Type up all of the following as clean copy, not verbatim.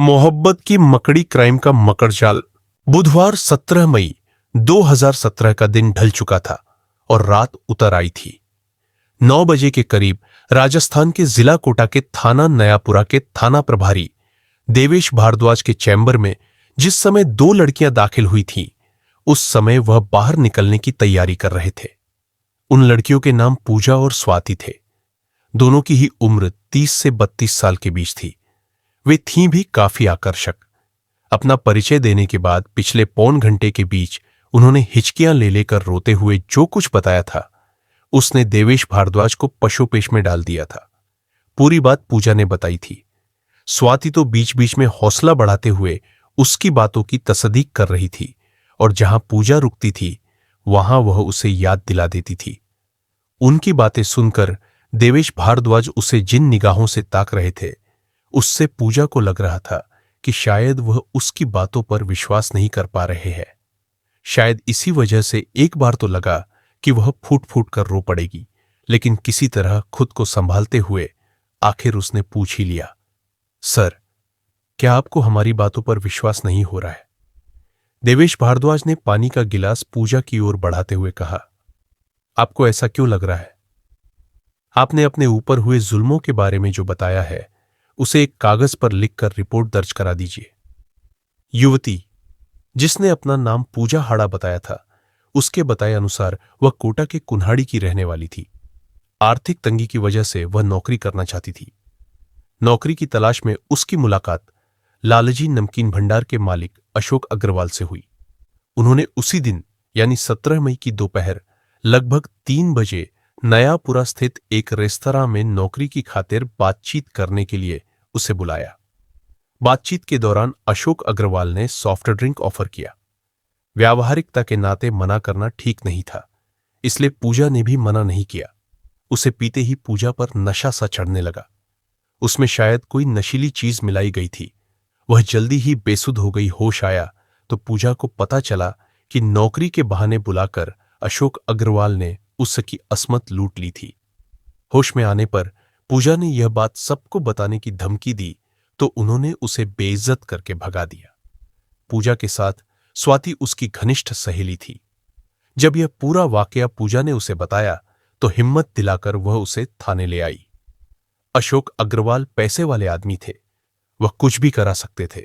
मोहब्बत की मकड़ी क्राइम का मकड़जाल। बुधवार 17 मई 2017 का दिन ढल चुका था और रात उतर आई थी। 9 बजे के करीब राजस्थान के जिला कोटा के थाना नयापुरा के थाना प्रभारी देवेश भारद्वाज के चैम्बर में जिस समय 2 लड़कियां दाखिल हुई थीं, उस समय वह बाहर निकलने की तैयारी कर रहे थे। उन लड़कियों के नाम पूजा और स्वाति थे। दोनों की ही उम्र 30 से 32 साल के बीच थी। वे थीं भी काफी आकर्षक। अपना परिचय देने के बाद पिछले पौन घंटे के बीच उन्होंने हिचकियां ले लेकर रोते हुए जो कुछ बताया था, उसने देवेश भारद्वाज को पशुपेश में डाल दिया था। पूरी बात पूजा ने बताई थी। स्वाति तो बीच बीच में हौसला बढ़ाते हुए उसकी बातों की तस्दीक कर रही थी और जहां पूजा रुकती थी वहां वह उसे याद दिला देती थी। उनकी बातें सुनकर देवेश भारद्वाज उसे जिन निगाहों से ताक रहे थे, उससे पूजा को लग रहा था कि शायद वह उसकी बातों पर विश्वास नहीं कर पा रहे हैं। शायद इसी वजह से एक बार तो लगा कि वह फूट फूट कर रो पड़ेगी, लेकिन किसी तरह खुद को संभालते हुए आखिर उसने पूछ ही लिया, सर, क्या आपको हमारी बातों पर विश्वास नहीं हो रहा है? देवेश भारद्वाज ने पानी का गिलास पूजा की ओर बढ़ाते हुए कहा, आपको ऐसा क्यों लग रहा है? आपने अपने ऊपर हुए जुल्मों के बारे में जो बताया है, उसे एक कागज पर लिखकर रिपोर्ट दर्ज करा दीजिए। युवती, जिसने अपना नाम पूजा हाड़ा बताया था, उसके बताए अनुसार वह कोटा के कुन्हाड़ी की रहने वाली थी। आर्थिक तंगी की वजह से वह नौकरी करना चाहती थी। नौकरी की तलाश में उसकी मुलाकात लालजी नमकीन भंडार के मालिक अशोक अग्रवाल से हुई। उन्होंने उसी दिन यानी 17 मई की दोपहर लगभग 3 बजे नयापुरा स्थित एक रेस्तरां में नौकरी की खातिर बातचीत करने के लिए उसे बुलाया। बातचीत के दौरान अशोक अग्रवाल ने सॉफ्ट ड्रिंक ऑफर किया। व्यावहारिकता के नाते मना करना ठीक नहीं था, इसलिए पूजा ने भी मना नहीं किया। उसे पीते ही पूजा पर नशा सा चढ़ने लगा। उसमें शायद कोई नशीली चीज मिलाई गई थी। वह जल्दी ही बेसुध हो गई। होश आया तो पूजा को पता चला कि नौकरी के बहाने बुलाकर अशोक अग्रवाल ने उसकी अस्मत लूट ली थी। होश में आने पर पूजा ने यह बात सबको बताने की धमकी दी तो उन्होंने उसे बेइज्जत करके भगा दिया। पूजा के साथ स्वाति उसकी घनिष्ठ सहेली थी। जब यह पूरा वाकया पूजा ने उसे बताया तो हिम्मत दिलाकर वह उसे थाने ले आई। अशोक अग्रवाल पैसे वाले आदमी थे, वह कुछ भी करा सकते थे,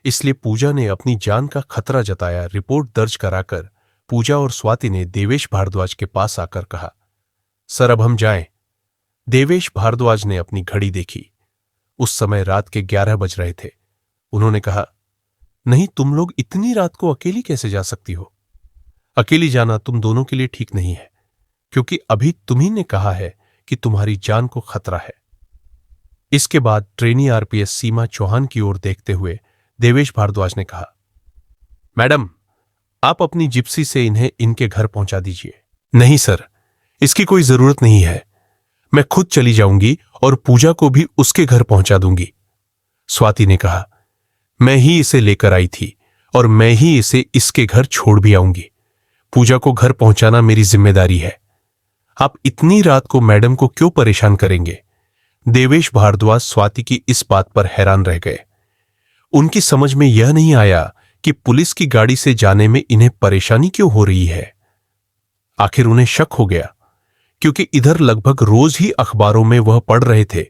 इसलिए पूजा ने अपनी जान का खतरा जताया। रिपोर्ट दर्ज कराकर पूजा और स्वाति ने देवेश भारद्वाज के पास आकर कहा, सर, अब हम जाएं। देवेश भारद्वाज ने अपनी घड़ी देखी। उस समय रात के 11 बज रहे थे। उन्होंने कहा, नहीं, तुम लोग इतनी रात को अकेली कैसे जा सकती हो? अकेली जाना तुम दोनों के लिए ठीक नहीं है, क्योंकि अभी तुम्ही ने कहा है कि तुम्हारी जान को खतरा है। इसके बाद ट्रेनी आरपीएस सीमा चौहान की ओर देखते हुए देवेश भारद्वाज ने कहा, मैडम, आप अपनी जिप्सी से इन्हें इनके घर पहुंचा दीजिए। नहीं सर, इसकी कोई जरूरत नहीं है। मैं खुद चली जाऊंगी और पूजा को भी उसके घर पहुंचा दूंगी। स्वाति ने कहा, मैं ही इसे लेकर आई थी और मैं ही इसे इसके घर छोड़ भी आऊंगी। पूजा को घर पहुंचाना मेरी जिम्मेदारी है। आप इतनी रात को मैडम को क्यों परेशान करेंगे? देवेश भारद्वाज स्वाति की इस बात पर हैरान रह गए। उनकी समझ में यह नहीं आया कि पुलिस की गाड़ी से जाने में इन्हें परेशानी क्यों हो रही है। आखिर उन्हें शक हो गया, क्योंकि इधर लगभग रोज ही अखबारों में वह पढ़ रहे थे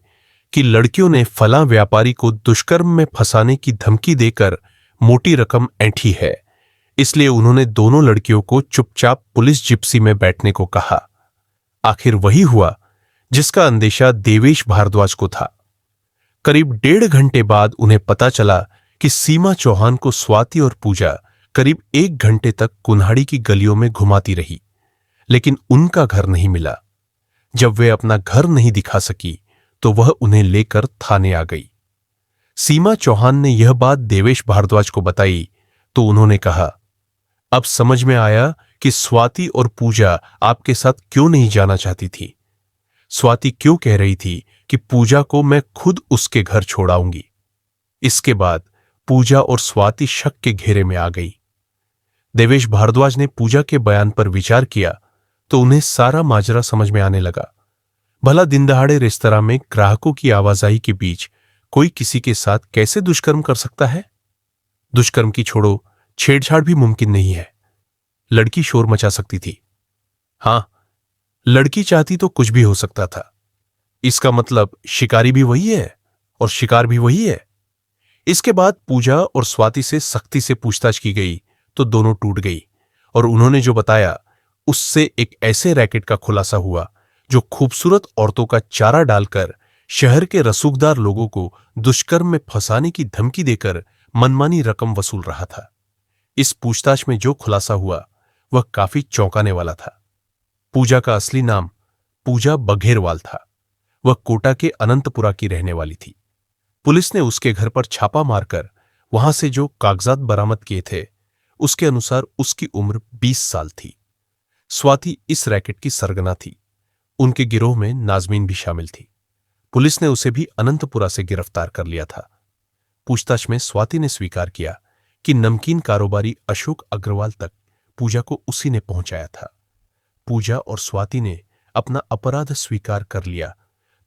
कि लड़कियों ने फलां व्यापारी को दुष्कर्म में फंसाने की धमकी देकर मोटी रकम ऐंठी है। इसलिए उन्होंने दोनों लड़कियों को चुपचाप पुलिस जिप्सी में बैठने को कहा। आखिर वही हुआ जिसका अंदेशा देवेश भारद्वाज को था। करीब 1.5 घंटे बाद उन्हें पता चला कि सीमा चौहान को स्वाति और पूजा करीब 1 घंटे तक कुन्हाड़ी की गलियों में घुमाती रही, लेकिन उनका घर नहीं मिला। जब वे अपना घर नहीं दिखा सकी तो वह उन्हें लेकर थाने आ गई। सीमा चौहान ने यह बात देवेश भारद्वाज को बताई तो उन्होंने कहा, अब समझ में आया कि स्वाति और पूजा आपके साथ क्यों नहीं जाना चाहती थी। स्वाति क्यों कह रही थी कि पूजा को मैं खुद उसके घर छोड़ाऊंगी। इसके बाद पूजा और स्वाति शक के घेरे में आ गई। देवेश भारद्वाज ने पूजा के बयान पर विचार किया तो उन्हें सारा माजरा समझ में आने लगा। भला दिन दहाड़े रेस्तरां में ग्राहकों की आवाजाही के बीच कोई किसी के साथ कैसे दुष्कर्म कर सकता है? दुष्कर्म की छोड़ो, छेड़छाड़ भी मुमकिन नहीं है। लड़की शोर मचा सकती थी। हां, लड़की चाहती तो कुछ भी हो सकता था। इसका मतलब शिकारी भी वही है और शिकार भी वही है। इसके बाद पूजा और स्वाति से सख्ती से पूछताछ की गई तो दोनों टूट गई और उन्होंने जो बताया उससे एक ऐसे रैकेट का खुलासा हुआ जो खूबसूरत औरतों का चारा डालकर शहर के रसूखदार लोगों को दुष्कर्म में फंसाने की धमकी देकर मनमानी रकम वसूल रहा था। इस पूछताछ में जो खुलासा हुआ वह काफी चौंकाने वाला था। पूजा का असली नाम पूजा बघेरवाल था। वह कोटा के अनंतपुरा की रहने वाली थी। पुलिस ने उसके घर पर छापा मारकर वहां से जो कागजात बरामद किए थे उसके अनुसार उसकी उम्र 20 साल थी। स्वाति इस रैकेट की सरगना थी। उनके गिरोह में नाजमीन भी शामिल थी। पुलिस ने उसे भी अनंतपुरा से गिरफ्तार कर लिया था। पूछताछ में स्वाति ने स्वीकार किया कि नमकीन कारोबारी अशोक अग्रवाल तक पूजा को उसी ने पहुंचाया था। पूजा और स्वाति ने अपना अपराध स्वीकार कर लिया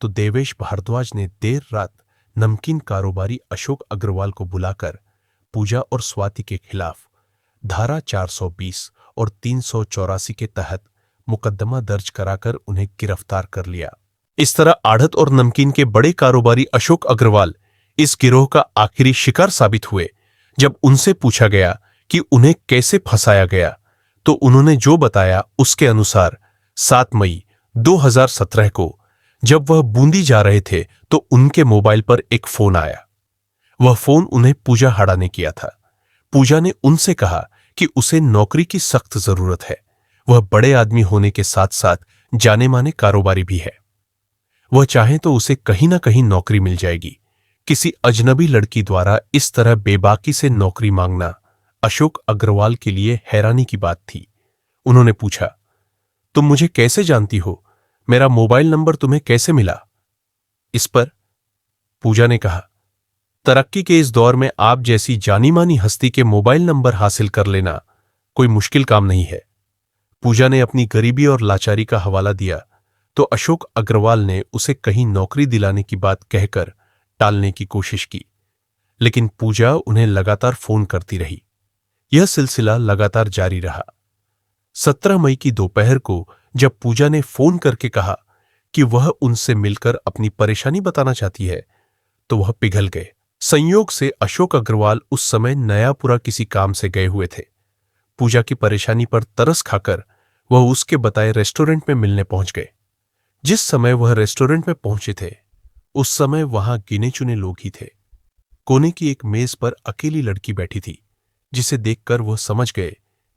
तो देवेश भारद्वाज ने देर रात नमकीन कारोबारी अशोक अग्रवाल को बुलाकर पूजा और स्वाति के खिलाफ धारा 420 और 384 के तहत मुकदमा दर्ज कराकर उन्हें गिरफ्तार कर लिया। इस तरह आढ़त और नमकीन के बड़े कारोबारी अशोक अग्रवाल इस गिरोह का आखिरी शिकार साबित हुए। जब उनसे पूछा गया कि उन्हें कैसे फंसाया गया तो उन्होंने जो बताया उसके अनुसार 7 मई 2017 को जब वह बूंदी जा रहे थे तो उनके मोबाइल पर एक फोन आया। वह फोन उन्हें पूजा हाड़ा ने किया था। पूजा ने उनसे कहा कि उसे नौकरी की सख्त जरूरत है। वह बड़े आदमी होने के साथ साथ जाने माने कारोबारी भी है। वह चाहे तो उसे कहीं ना कहीं नौकरी मिल जाएगी। किसी अजनबी लड़की द्वारा इस तरह बेबाकी से नौकरी मांगना अशोक अग्रवाल के लिए हैरानी की बात थी। उन्होंने पूछा, तुम मुझे कैसे जानती हो? मेरा मोबाइल नंबर तुम्हें कैसे मिला? इस पर पूजा ने कहा, तरक्की के इस दौर में आप जैसी जानी मानी हस्ती के मोबाइल नंबर हासिल कर लेना कोई मुश्किल काम नहीं है। पूजा ने अपनी गरीबी और लाचारी का हवाला दिया तो अशोक अग्रवाल ने उसे कहीं नौकरी दिलाने की बात कहकर टालने की कोशिश की, लेकिन पूजा उन्हें लगातार फोन करती रही। यह सिलसिला लगातार जारी रहा। 17 मई की दोपहर को जब पूजा ने फोन करके कहा कि वह उनसे मिलकर अपनी परेशानी बताना चाहती है तो वह पिघल गए। संयोग से अशोक अग्रवाल उस समय नयापुरा किसी काम से गए हुए थे। पूजा की परेशानी पर तरस खाकर वह उसके बताए रेस्टोरेंट में मिलने पहुंच गए। जिस समय वह रेस्टोरेंट में पहुंचे थे उस समय वहां गिने चुने लोग ही थे। कोने की एक मेज पर अकेली लड़की बैठी थी जिसे देखकर वह समझ गए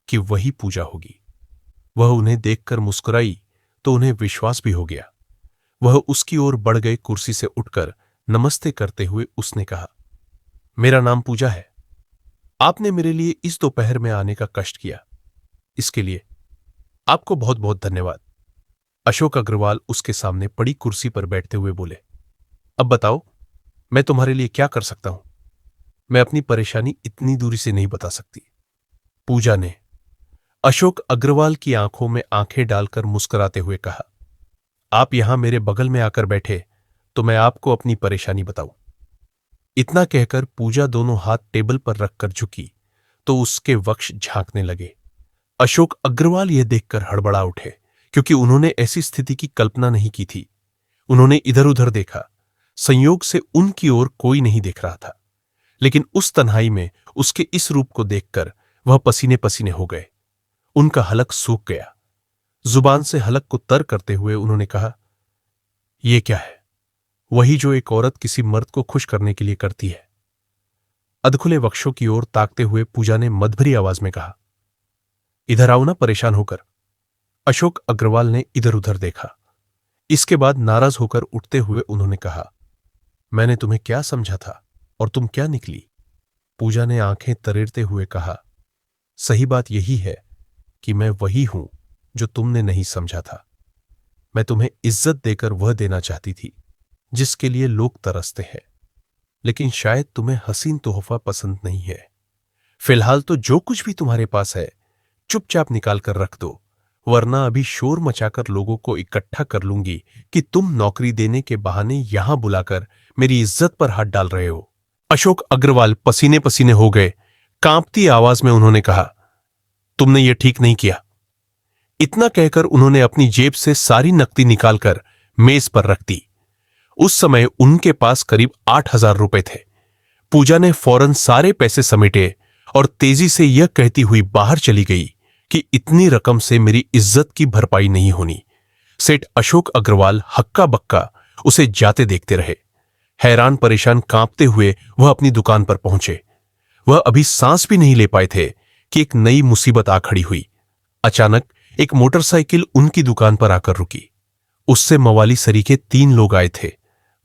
कि वही पूजा होगी। वह उन्हें देखकर मुस्कुराई तो उन्हें विश्वास भी हो गया। वह उसकी ओर बढ़ गए। कुर्सी से उठकर नमस्ते करते हुए उसने कहा, मेरा नाम पूजा है। आपने मेरे लिए इस दोपहर में आने का कष्ट किया, इसके लिए आपको बहुत बहुत धन्यवाद। अशोक अग्रवाल उसके सामने पड़ी कुर्सी पर बैठते हुए बोले, अब बताओ मैं तुम्हारे लिए क्या कर सकता हूं? मैं अपनी परेशानी इतनी दूरी से नहीं बता सकती। पूजा ने अशोक अग्रवाल की आंखों में आंखें डालकर मुस्कुराते हुए कहा, आप यहां मेरे बगल में आकर बैठे तो मैं आपको अपनी परेशानी बताऊं। इतना कहकर पूजा दोनों हाथ टेबल पर रखकर झुकी तो उसके वक्ष झांकने लगे। अशोक अग्रवाल यह देखकर हड़बड़ा उठे क्योंकि उन्होंने ऐसी स्थिति की कल्पना नहीं की थी। उन्होंने इधर उधर देखा। संयोग से उनकी ओर कोई नहीं दिख रहा था, लेकिन उस तन्हाई में उसके इस रूप को देखकर वह पसीने पसीने हो गए। उनका हलक सूख गया। जुबान से हलक को तर करते हुए उन्होंने कहा, यह क्या है? वही जो एक औरत किसी मर्द को खुश करने के लिए करती है। अधखुले वक्षों की ओर ताकते हुए पूजा ने मधुरी आवाज में कहा, इधर आओ ना परेशान होकर। अशोक अग्रवाल ने इधर उधर देखा। इसके बाद नाराज होकर उठते हुए उन्होंने कहा, मैंने तुम्हें क्या समझा था और तुम क्या निकली? पूजा ने आंखें तरेरते हुए कहा, सही बात यही है कि मैं वही हूं जो तुमने नहीं समझा था। मैं तुम्हें इज्जत देकर वह देना चाहती थी जिसके लिए लोग तरसते हैं, लेकिन शायद तुम्हें हसीन तोहफा पसंद नहीं है। फिलहाल तो जो कुछ भी तुम्हारे पास है चुपचाप निकाल कर रख दो, वरना अभी शोर मचाकर लोगों को इकट्ठा कर लूंगी कि तुम नौकरी देने के बहाने यहां बुलाकर मेरी इज्जत पर हाथ डाल रहे हो। अशोक अग्रवाल पसीने पसीने हो गए। कांपती आवाज में उन्होंने कहा, तुमने यह ठीक नहीं किया। इतना कहकर उन्होंने अपनी जेब से सारी नकदी निकालकर मेज पर रख दी। उस समय उनके पास करीब 8,000 रुपए थे। पूजा ने फौरन सारे पैसे समेटे और तेजी से यह कहती हुई बाहर चली गई कि इतनी रकम से मेरी इज्जत की भरपाई नहीं होनी। सेठ अशोक अग्रवाल हक्का बक्का उसे जाते देखते रहे। हैरान परेशान कांपते हुए वह अपनी दुकान पर पहुंचे। वह अभी सांस भी नहीं ले पाए थे कि एक नई मुसीबत आ खड़ी हुई। अचानक एक मोटरसाइकिल उनकी दुकान पर आकर रुकी। उससे मवाली सरीके 3 लोग आए थे।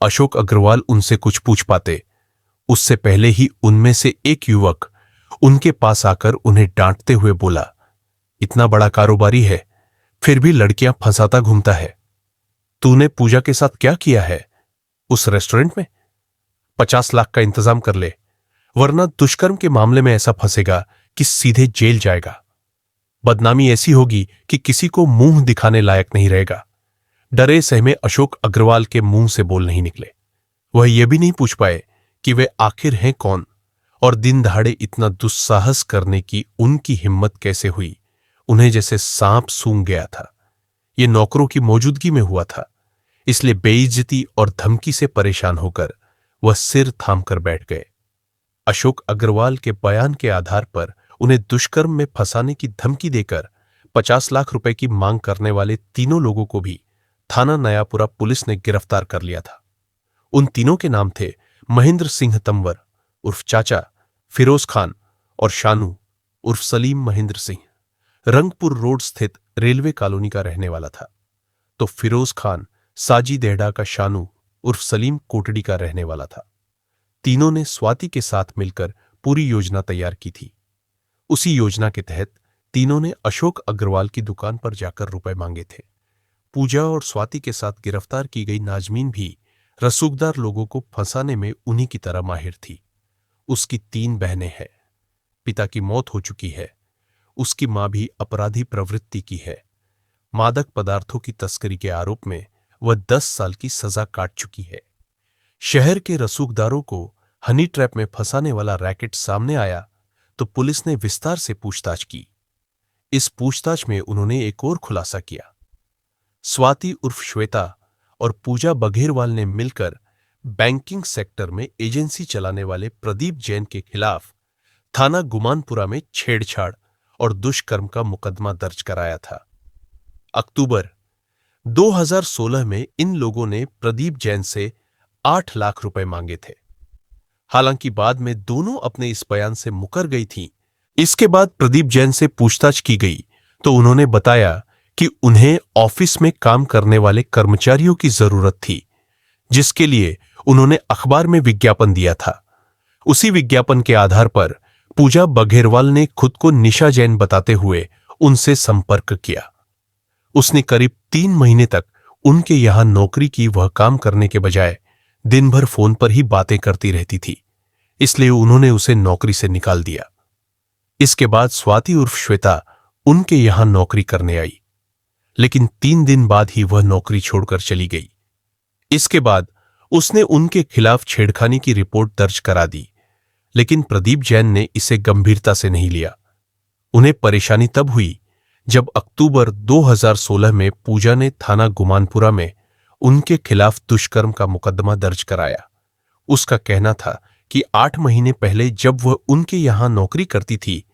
अशोक अग्रवाल उनसे कुछ पूछ पाते उससे पहले ही उनमें से एक युवक उनके पास आकर उन्हें डांटते हुए बोला, इतना बड़ा कारोबारी है फिर भी लड़कियां फंसाता घूमता है। तूने पूजा के साथ क्या किया है उस रेस्टोरेंट में? 50 लाख का इंतजाम कर ले, वरना दुष्कर्म के मामले में ऐसा फंसेगा कि सीधे जेल जाएगा। बदनामी ऐसी होगी कि किसी को मुंह दिखाने लायक नहीं रहेगा। डरे सहमे अशोक अग्रवाल के मुंह से बोल नहीं निकले। वह यह भी नहीं पूछ पाए कि वे आखिर हैं कौन और दिन दहाड़े इतना दुस्साहस करने की उनकी हिम्मत कैसे हुई। उन्हें जैसे सांप सूंघ गया था। ये नौकरों की मौजूदगी में हुआ था, इसलिए बेइज्जती और धमकी से परेशान होकर वह सिर थामकर बैठ गए। अशोक अग्रवाल के बयान के आधार पर उन्हें दुष्कर्म में फंसाने की धमकी देकर 50 लाख रुपए की मांग करने वाले तीनों लोगों को भी थाना नयापुरा पुलिस ने गिरफ्तार कर लिया था। उन तीनों के नाम थे महेंद्र सिंह तंवर उर्फ चाचा, फिरोज खान और शानू उर्फ सलीम महेंद्र सिंह। रंगपुर रोड स्थित रेलवे कॉलोनी का रहने वाला था, तो फिरोज खान साजी देहड़ा का शानू उर्फ सलीम कोटड़ी का रहने वाला था। तीनों ने स्वाति के साथ मिलकर पूरी योजना तैयार की थी। उसी योजना के तहत तीनों ने अशोक अग्रवाल की दुकान पर जाकर रुपए मांगे थे। पूजा और स्वाति के साथ गिरफ्तार की गई नाजमीन भी रसूखदार लोगों को फंसाने में उन्हीं की तरह माहिर थी। उसकी 3 बहनें हैं। पिता की मौत हो चुकी है। उसकी मां भी अपराधी प्रवृत्ति की है। मादक पदार्थों की तस्करी के आरोप में वह 10 साल की सजा काट चुकी है। शहर के रसूखदारों को हनी ट्रैप में फंसाने वाला रैकेट सामने आया तो पुलिस ने विस्तार से पूछताछ की। इस पूछताछ में उन्होंने एक और खुलासा किया। स्वाति उर्फ श्वेता और पूजा बघेरवाल ने मिलकर बैंकिंग सेक्टर में एजेंसी चलाने वाले प्रदीप जैन के खिलाफ थाना गुमानपुरा में छेड़छाड़ और दुष्कर्म का मुकदमा दर्ज कराया था। अक्टूबर 2016 में इन लोगों ने प्रदीप जैन से 8 लाख रुपए मांगे थे। हालांकि बाद में दोनों अपने इस बयान से मुकर गई थीं। इसके बाद प्रदीप जैन से पूछताछ की गई तो उन्होंने बताया कि उन्हें ऑफिस में काम करने वाले कर्मचारियों की जरूरत थी, जिसके लिए उन्होंने अखबार में विज्ञापन दिया था। उसी विज्ञापन के आधार पर पूजा बघेरवाल ने खुद को निशा जैन बताते हुए उनसे संपर्क किया। उसने करीब 3 महीने तक उनके यहां नौकरी की। वह काम करने के बजाय दिन भर फोन पर ही बातें करती रहती थी, इसलिए उन्होंने उसे नौकरी से निकाल दिया। इसके बाद स्वाति उर्फ श्वेता उनके यहां नौकरी करने आई, लेकिन 3 दिन बाद ही वह नौकरी छोड़कर चली गई। इसके बाद उसने उनके खिलाफ छेड़खानी की रिपोर्ट दर्ज करा दी, लेकिन प्रदीप जैन ने इसे गंभीरता से नहीं लिया। उन्हें परेशानी तब हुई जब अक्टूबर 2016 में पूजा ने थाना गुमानपुरा में उनके खिलाफ दुष्कर्म का मुकदमा दर्ज कराया। उसका कहना था कि 8 महीने पहले जब वह उनके यहां नौकरी करती थी,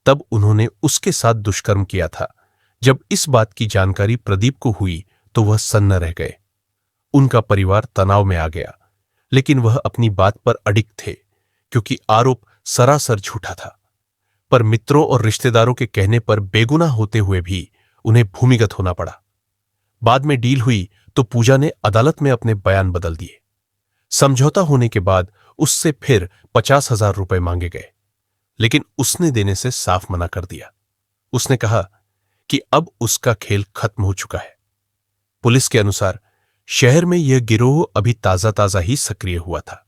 तब उन्होंने उसके साथ दुष्कर्म किया था। जब इस बात की जानकारी प्रदीप को हुई तो वह सन्न रह गए। उनका परिवार तनाव में आ गया, लेकिन वह अपनी बात पर अडिग थे क्योंकि आरोप सरासर झूठा था। पर मित्रों और रिश्तेदारों के कहने पर बेगुनाह होते हुए भी उन्हें भूमिगत होना पड़ा। बाद में डील हुई तो पूजा ने अदालत में अपने बयान बदल दिए। समझौता होने के बाद उससे फिर 50,000 रुपए मांगे गए, लेकिन उसने देने से साफ मना कर दिया। उसने कहा कि अब उसका खेल खत्म हो चुका है। पुलिस के अनुसार शहर में यह गिरोह अभी ताजा ताजा ही सक्रिय हुआ था।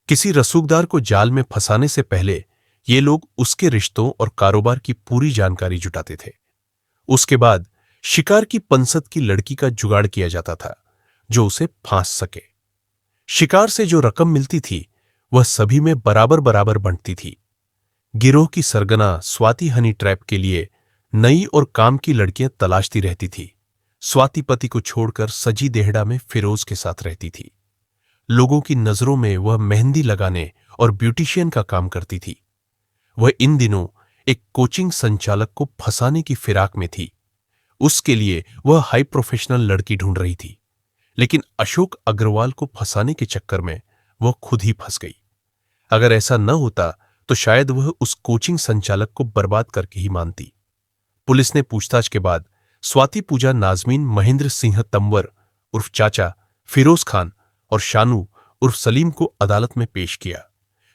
किसी रसूखदार को जाल में फंसाने से पहले ये लोग उसके रिश्तों और कारोबार की पूरी जानकारी जुटाते थे। उसके बाद शिकार की पंसद की लड़की का जुगाड़ किया जाता था जो उसे फांस सके। शिकार से जो रकम मिलती थी वह सभी में बराबर बराबर बंटती थी। गिरोह की सरगना स्वाति हनी ट्रैप के लिए नई और काम की लड़कियां तलाशती रहती थी। स्वाति पति को छोड़कर सजी देहड़ा में फिरोज के साथ रहती थी। लोगों की नजरों में वह मेहंदी लगाने और ब्यूटिशियन का काम करती थी। वह इन दिनों एक कोचिंग संचालक को फंसाने की फिराक में थी। उसके लिए वह हाई प्रोफेशनल लड़की ढूंढ रही थी, लेकिन अशोक अग्रवाल को फंसाने के चक्कर में वह खुद ही फंस गई। अगर ऐसा न होता तो शायद वह उस कोचिंग संचालक को बर्बाद करके ही मानती। पुलिस ने पूछताछ के बाद स्वाति पूजा नाजमीन महेंद्र सिंह तंवर उर्फ चाचा, फिरोज खान और शानू उर्फ सलीम को अदालत में पेश किया,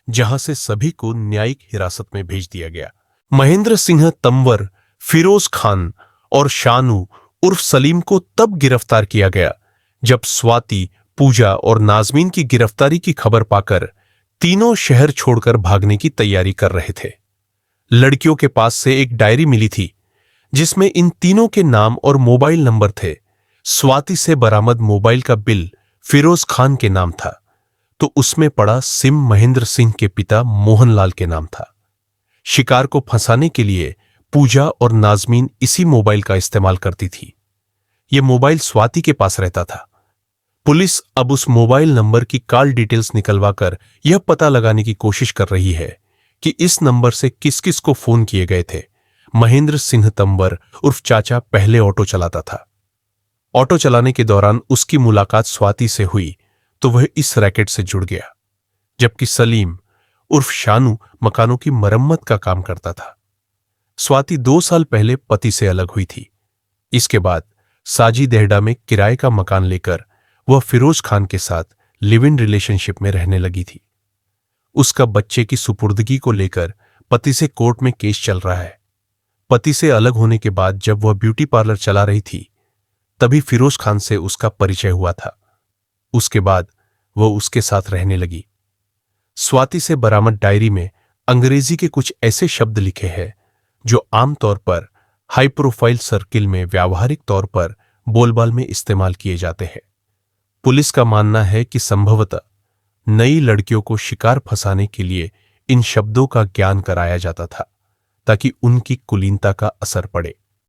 जहां से सभी को न्यायिक हिरासत में भेज दिया गया। महेंद्र सिंह तंवर, फिरोज खान और शानू उर्फ सलीम को तब गिरफ्तार किया गया जब स्वाति, पूजा और नाजमीन की गिरफ्तारी की खबर पाकर तीनों शहर छोड़कर भागने की तैयारी कर रहे थे। लड़कियों के पास से एक डायरी मिली थी जिसमें इन तीनों के नाम और मोबाइल नंबर थे। स्वाति से बरामद मोबाइल का बिल फिरोज खान के नाम था, तो उसमें पड़ा सिम महेंद्र सिंह के पिता मोहनलाल के नाम था। शिकार को फंसाने के लिए पूजा और नाजमीन इसी मोबाइल का इस्तेमाल करती थी। यह मोबाइल स्वाति के पास रहता था। पुलिस अब उस मोबाइल नंबर की कॉल डिटेल्स निकलवाकर यह पता लगाने की कोशिश कर रही है कि इस नंबर से किस किस को फोन किए गए थे। महेंद्र सिंह तंवर उर्फ चाचा पहले ऑटो चलाता था। ऑटो चलाने के दौरान उसकी मुलाकात स्वाति से हुई तो वह इस रैकेट से जुड़ गया, जबकि सलीम उर्फ शानू मकानों की मरम्मत का काम करता था। स्वाति 2 साल पहले पति से अलग हुई थी। इसके बाद साजी देहड़ा में किराए का मकान लेकर वह फिरोज खान के साथ लिव इन रिलेशनशिप में रहने लगी थी। उसका बच्चे की सुपुर्दगी को लेकर पति से कोर्ट में केस चल रहा है। पति से अलग होने के बाद जब वह ब्यूटी पार्लर चला रही थी तभी फिरोज खान से उसका परिचय हुआ था। उसके बाद वह उसके साथ रहने लगी। स्वाति से बरामद डायरी में अंग्रेजी के कुछ ऐसे शब्द लिखे हैं जो आमतौर पर हाई प्रोफाइल सर्किल में व्यावहारिक तौर पर बोलबाल में इस्तेमाल किए जाते हैं। पुलिस का मानना है कि संभवतः नई लड़कियों को शिकार फंसाने के लिए इन शब्दों का ज्ञान कराया जाता था ताकि उनकी कुलीनता का असर पड़े।